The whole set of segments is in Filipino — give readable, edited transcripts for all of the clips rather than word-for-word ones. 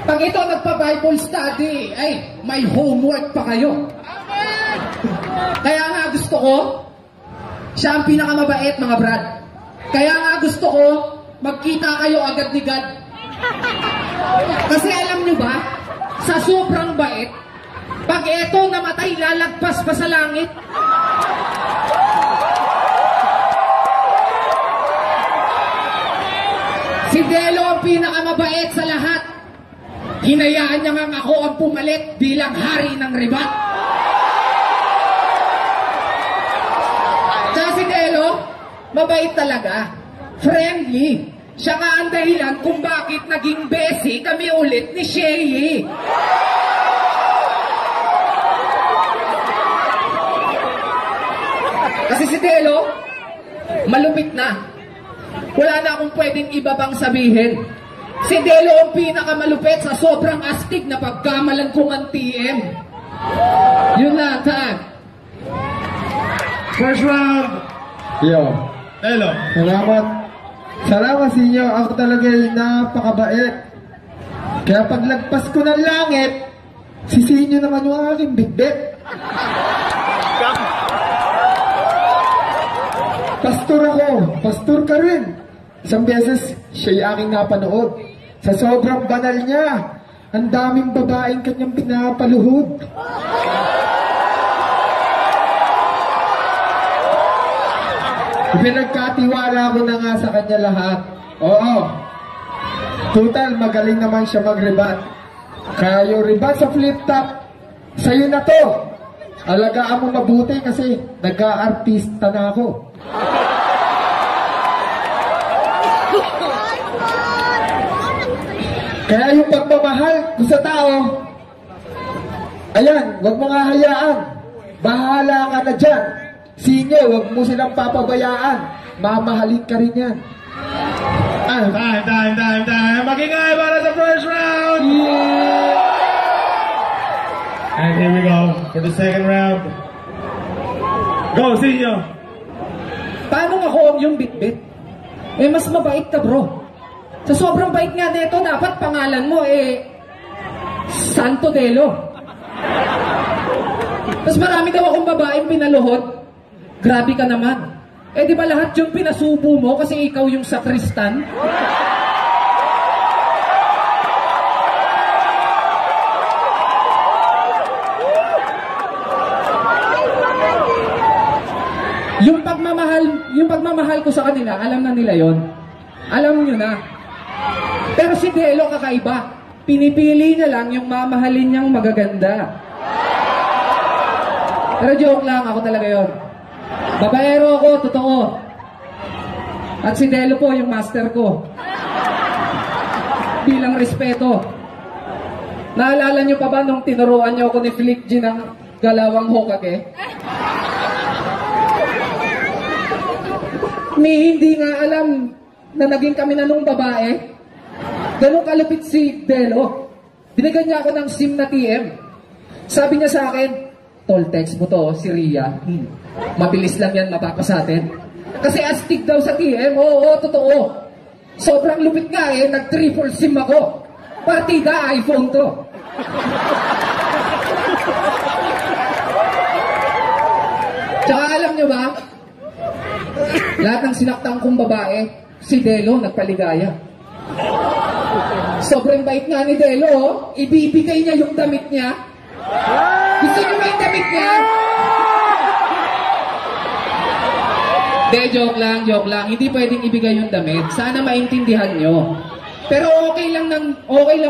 Pag ito nagpa-Bible study, ay, may homework pa kayo. Kaya nga gusto ko, siya ang pinakamabait, mga brad. Kaya nga gusto ko, magkita kayo agad ni God. Kasi alam nyo ba, sa sobrang bait, pag ito namatay, lalagpas pa sa langit. Si Delo ang pinakamabait sa lahat. Hinayaan niya nga ako ang pumalit bilang hari ng ribat. Tsaka si Delo, mabait talaga. Friendly. Siya nga ang dahilan kung bakit naging besi kami ulit ni Shay. Kasi si Delo, malupit na. Wala na akong pwedeng iba pang sabihin. Si Delo ang pinakamalupit sa sobrang astig na pagkamalan kong ang TM. Yun na, Tan. First round. Yo. Delo. Salamat. Salamat sa inyo. Ako talaga ay napakabait. Kaya paglagpas ko ng langit, sisihin nyo naman yung aking bitbit. Pastor ako. Pastor ka rin. Isang beses, siya'y aking napanood. Sa sobrang banal niya, ang daming babaeng kanyang pinapaluhod. Pinagkatiwala ko na nga sa kanya lahat. Oo. Total, magaling naman siya mag-rebat. Kaya yung rebat sa flip-top, sa'yo na to. Alagaan mo mabuti kasi nag-aartista na ako. Kaya yung pagmamahal ko sa tao, ayan, huwag mo nga hayaan. Bahala ka na dyan. Sinyo, huwag mo silang papabayaan. Mamahalin ka rin yan. Time. Magingay para sa first round. Yeah. And here we go for the second round. Go, Sinyo. Paano ako yung bitbit? Eh, mas mabait ka, bro. Sa sobrang bait nga nito, dapat pangalan mo, Santo Delo. Tapos marami daw akong babaeng pinaluhod. Grabe ka naman. Eh, di ba lahat yung pinasubo mo kasi ikaw yung sakristan? Yung pagmamahal ko sa kanila, alam na nila yon. Alam nyo na. Pero si Delo kakaiba. Pinipili niya lang yung mamahalin niyang magaganda. Pero joke lang, ako talaga yon. Babaero ako, totoo. At si Delo po yung master ko. Bilang respeto. Naalala nyo pa ba nung tinuruan niyo ako ni Flick G ng galawang Hokage? Hindi nga alam na naging kami na nung babae. Ganun kalupit si Delo. Binigyan niya ako ng SIM na TM. Sabi niya sa akin, tol, text mo to, si Ria. Mabilis lang yan mapapasatin. Kasi astig daw sa TM. Oo, totoo. Sobrang lupit nga nag-triple SIM ako. Partida, iPhone to. Tsaka alam nyo ba, lahat ng sinaktan kong babae, si Delo nagpaligaya. Sobrang bait nga ni Delo, ibibigay niya yung damit niya. Gusto niyo ba yung damit niya? De, joke lang. Hindi pwedeng ibigay yung damit. Sana maintindihan nyo. Pero okay lang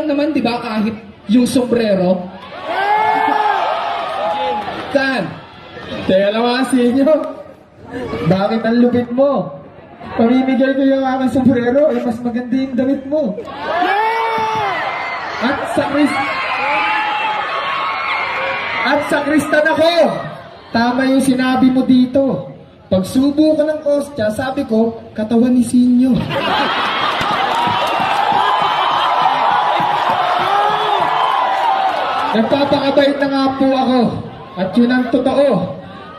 naman, di ba, kahit yung sombrero? Tan? Teka naman, Sinyo. Bakit ang lupit mo? Pamimigay ko yung aking sombrero, mas maganda yung damit mo. At sakristan ako. Tama yung sinabi mo dito. Pagsubo ka ng kostya, sabi ko, katawan ni Sinyo. Nagpapakabait na nga po ako. At yun ang totoo.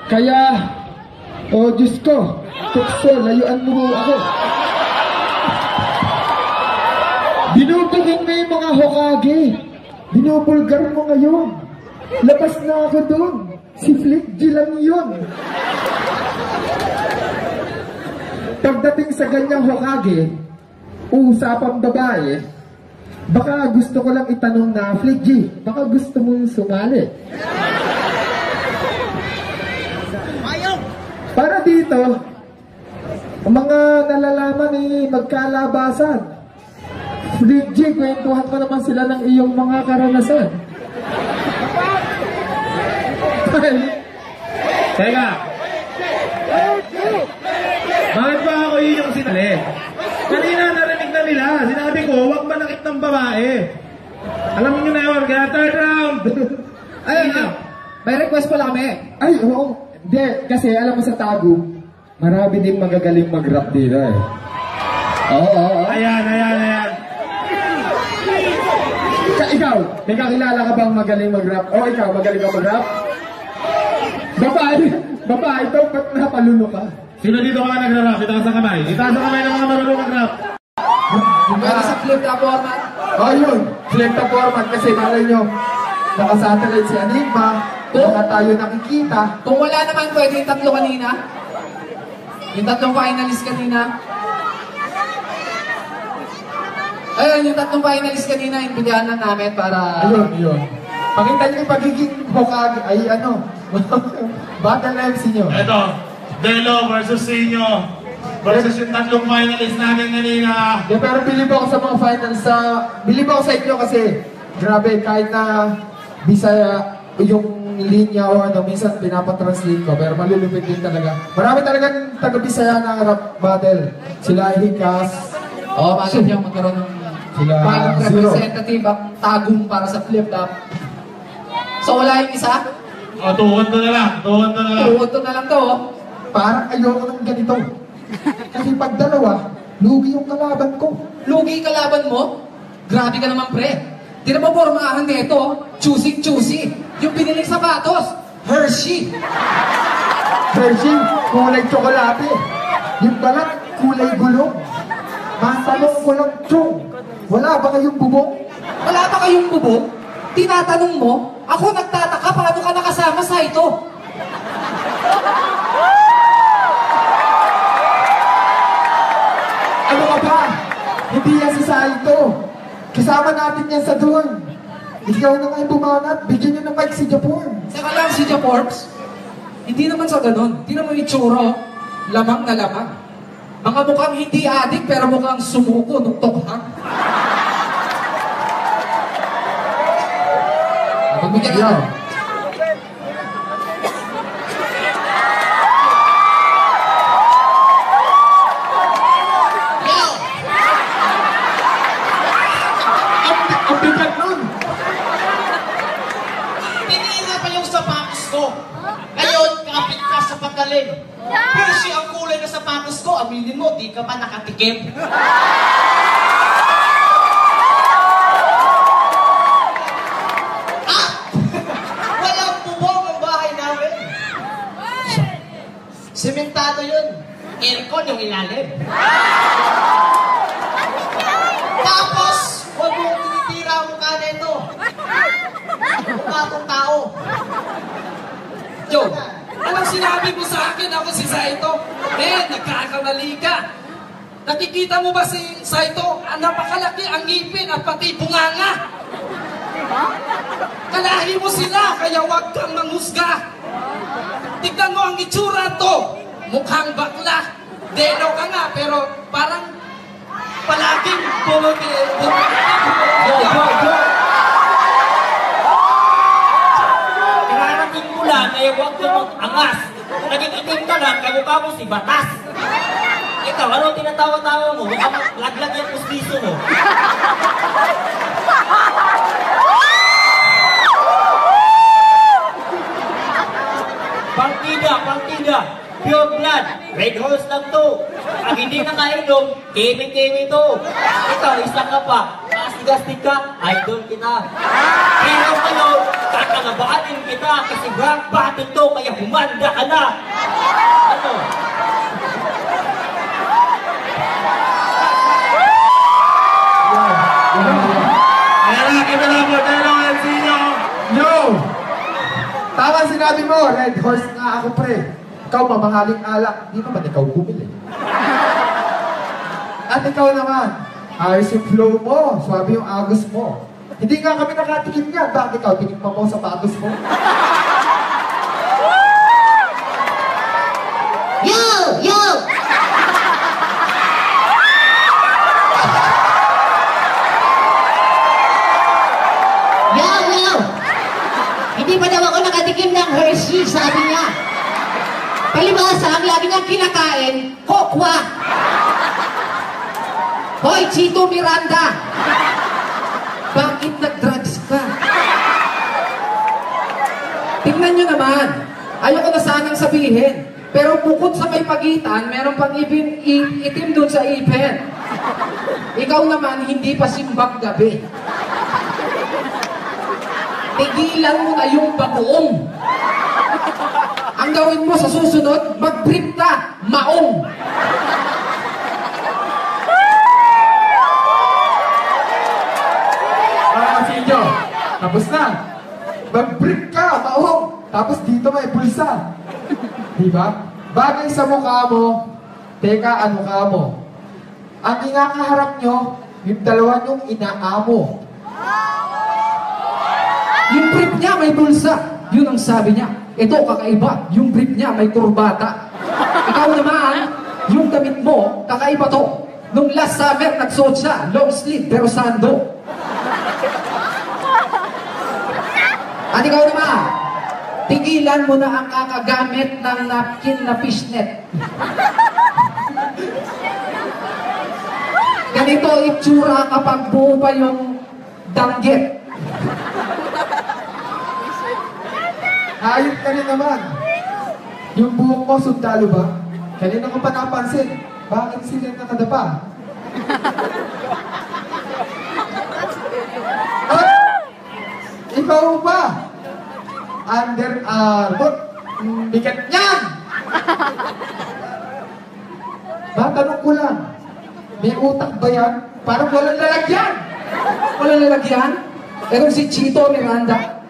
Kaya, Diyos ko, tukso, layuan mo ako. Binubugong mo yung mga Hokage. Binubulgar mo ngayon. Labas na ako doon. Si Flick G lang yun. Pagdating sa ganyang Hokage, usapang babae, baka gusto ko lang itanong na, Flick G, baka gusto mong sumali? Para dito, ang mga nalalaman ni magkalabasan. Flick G, kwentuhan mo naman sila ng iyong mga karanasan. Teka. Bakit ba ako yun yung sinali? Kanina narinig na nila. Sinabi ko, huwag manakit ng babae. Alam niyo na yun, kaya third round. Ayun na. May request pala kami. Ay, oo. Hindi, kasi alam mo sa Tago, marami din magagaling mag-rap dito eh. Oo. Ayan. Ikaw, may kakilala ka bang magaling mag-rap? O ikaw, magaling ka mag-rap? Babae ito, ba't napaluno ka? Sino dito ka nagra-rap? Itaas ang kamay. Itaas ang kamay ng mga marunong mag-rap. Pwede sa flip na format. Yun. Flip na format kasi malay nyo, nakasatellite si Enigma, baka tayo nakikita. Kung wala naman pwede yung tatlo kanina. Yung tatlong finalist kanina. Ayun, yung tatlong finalist kanina, inbigyan na namin para... Ayun. Pakita nyo yung pagiging Hokage, ay ano, battle MC nyo. Ito, Delo versus Sinyo versus yung tatlong finalist natin kanina. Yeah, pero bilib ako sa mga finals bilib ako sa inyo kasi grabe, kahit na Bisaya yung linya o ano, minsan pinapatranslate ko, pero malulupit din talaga. Marami talagang taga-Bisaya na rap battle. Sila Hikas. Bakit yung magkaroon ng bagong representative ang tagong para sa flip-top. So wala yung isa? Tuhod to na lang. Tuhod to na lang to. Parang ayoko ng ganito. Kasi pag dalawa, lugi yung kalaban ko. Lugi kalaban mo? Grabe ka naman, pre. Tira mo pormahan nito, choosy. Yung biniling sapatos, Hershey, kulay tsokolate. Yung balat, kulay gulong. Matanong ko lang, Chong, wala ba kayong bubong? Wala ba kayong bubong? Tinatanong mo, ako nagtataka paano ka nakasama sa ito. Ano ka ba? Hindi yan si Saito. Kasama natin yan sa doon. Ikaw na nga yung bumanat, bigyan nyo ng mic si Japon. Saka lang si Japorps, hindi naman sa ganun. Hindi naman itsura, lamang na lamang. Mga mukhang hindi adik pero mukhang sumuko nung tokhang. Pagbigyan ka. Ang bigat nun. Pinila pa yung sapatos ko. Ngayon, kapit ka sa pagdaling. Persi ang kulay ng sapatos ko. Aminin mo, di ka pa nakatikim. Walang bubong ang bahay namin. Sementado yun. Aircon yung ilalim. Tapos, huwag mo tinitira ang mukha na ito. Mukha akong tao. Yo, anong sinabi mo sa akin? Ako si Saito. Nagkakamali ka. Nakikita mo ba si Saito? Napakalaki ang ngipin at pati bunganga. Kalahi mo sila, kaya huwag kang manghusga. Tignan mo ang itsura to. Mukhang bakla. Deno ka nga, pero parang palaging bulog. Kararating mo lang, kaya huwag ka mag-angas. Naging itim ka lang, kamukha mo si Batas. Ikaw, ano tinatawa-tawa mo? Mukhang laglag yung pustiso mo. Pangtida. Pure blood. Red horse lang to. Pag hindi nakainom, kemi-kemi to. Ikaw, isa ka pa. Astig-astig ka, idol kita. Pero ngayon, kakagabatin kita kasi rock bottom to, kaya humanda ka na. Ano? sinabi mo, red horse nga ako pre. Ikaw mamahaling alak, di naman ikaw bumili. At ikaw naman, ayos yung flow mo, swabe yung agos mo. Hindi nga kami nakatikim niya, bakit ikaw tinikman mo sa sapatos mo? Yo! Yo! Yo! Yo! Hindi pa daw ako nakatikim ng Hershey, sabi niya. Palibasa, ang lagi niyang kinakain, kokwa. Hoy, Chito Miranda! Bakit nag-drugs ka? Tingnan nyo naman. Ayoko na sanang sabihin. Pero bukod sa may pagitan, meron pang itim dun sa ipin. Ikaw naman, hindi pa simbang gabi. Tigilan mo na yung bagoong. Ang gawin mo sa susunod, mag-brief ka, maong. Sinyo, tapos na. Mag-brief ka, maong. Tapos dito may pulsa. Diba? Bagay sa mukha mo, teka, ano ka mo? Ang inakaharap nyo, yung dalawa nyong inaamo. Yung brief niya may bulsa. Yun ang sabi niya. Ito kakaiba. Yung brief niya may kurbata. Ikaw naman, yung damit mo, kakaiba to. Nung last summer, nagsuot siya. Long sleeve, pero sando. At ikaw naman, tigilan mo na ang kakagamit ng napkin na fishnet. Ganito itsura kapag buo pa yung danggit. Ayot ka rin naman. Yung buhok mo, sundalo ba? Kanina ko pa napansin. Bakit sila nakadapa? At ikaw ba? Under Armour. Bigat niyan! Matanong ko lang, may utak ba yan? Parang walang lalagyan. Walang lalagyan? Pero si Chito Miranda.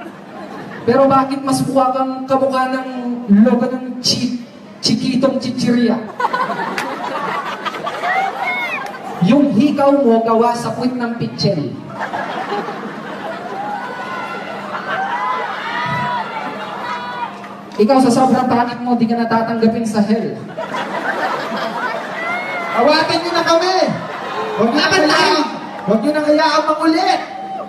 Pero bakit mas mukha kang kamukha ng logo ng Chiquitong Chichiria? Yung hikaw mo gawa sa puwit ng pitchel. Ikaw sa sobrang pangit mo, di ka natatanggapin sa hell. Awatin nyo na kami! Huwag nyo na hayaang mangulit!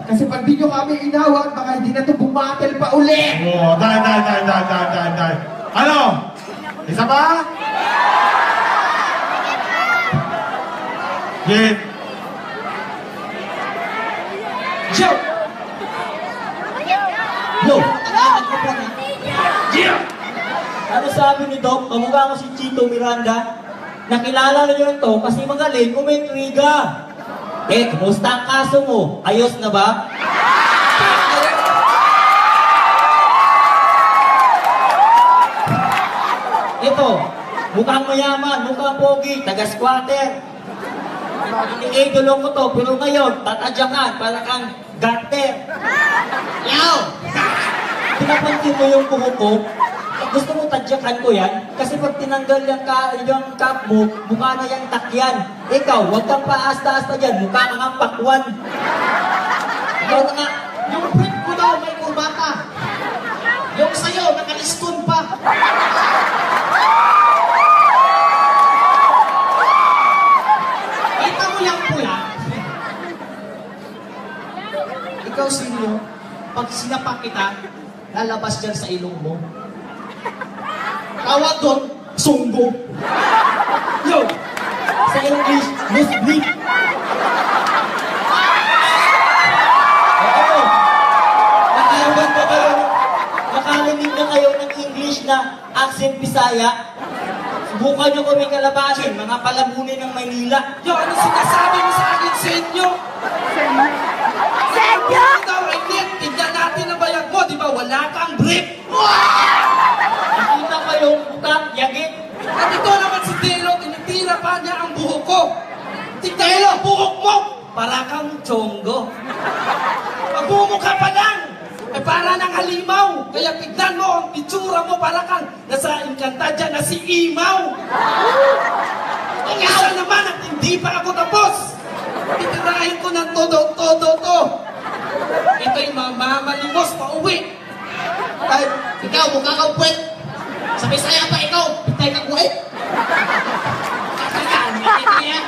Kasi pag di nyo kami inawat, baka hindi na ito bumatel pa ulit! Oo, dahil. Ano? Isa pa? Yes. Joe! Yo! Ano sabi ni Doc? Kamukha ko si Chito Miranda. Nakilala niyo ito kasi magaling kumentriga. Kumusta ang kaso mo? Ayos na ba? Ito, mukhang mayaman, mukhang pogi, taga-squatter. Idolo ko to, pero ngayon, tatadyakan, para kang garter. Yaw! Pinapansin mo yung kuko ko? Gusto mo tadyakan ko yan? Kasi pag tinanggal yung cap mo, mukha na yung takyan. Ikaw, huwag kang paasta-asta dyan, mukha kang ang pakwan. Ikaw na nga. Yung brief ko daw may kurbata. Yung sayo, nakaliston pa. Kita mo yung pula. Ikaw, Silio, pag sinapak kita, lalabas dyan sa ilong mo. Tawag doon, sunggo. Yo! Sa English, nosebleed. Oo. Nakarinig na kayo ng English na accent Bisaya. Subukan nyo kami kalabasin, mga palamunin ng Maynila. Yo, ano sinasabi mo sa akin, senyo? Senyo! Ikaw, Renit, tignan natin ang bayag mo, di ba? Wala kang brief. Nakita ko yung utak, yagit. At ito naman si Delo, tinitira pa niya ang buhok ko. Tignan ang buhok mo! Para kang chonggo. Magmumukha pa lang! Ay para ng halimaw. Kaya tignan mo ang itsura mo para kang nasa Encantadia na si Imaw. Ang isa naman at hindi pa ako tapos. Titirahin ko ng todo-todo to. Ito'y mamamalimos pa uwi. Ay, ikaw, mukha kang puwet. Sa Bisaya pa ikaw, pitay kang puwet. Kakakaan, ito niya.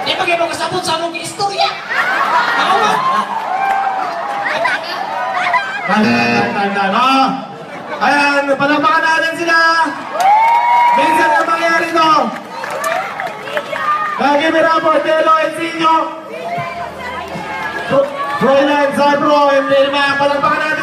Di ba kayo kasabot sa among istorya? Ako ba? Tanda, no? Ayan, palampakan natin sila. Minsan na mangyari to. Lagi Mirapo, Delo, Ensinyo. Froilan, Zabro, Emblema, palampakan natin.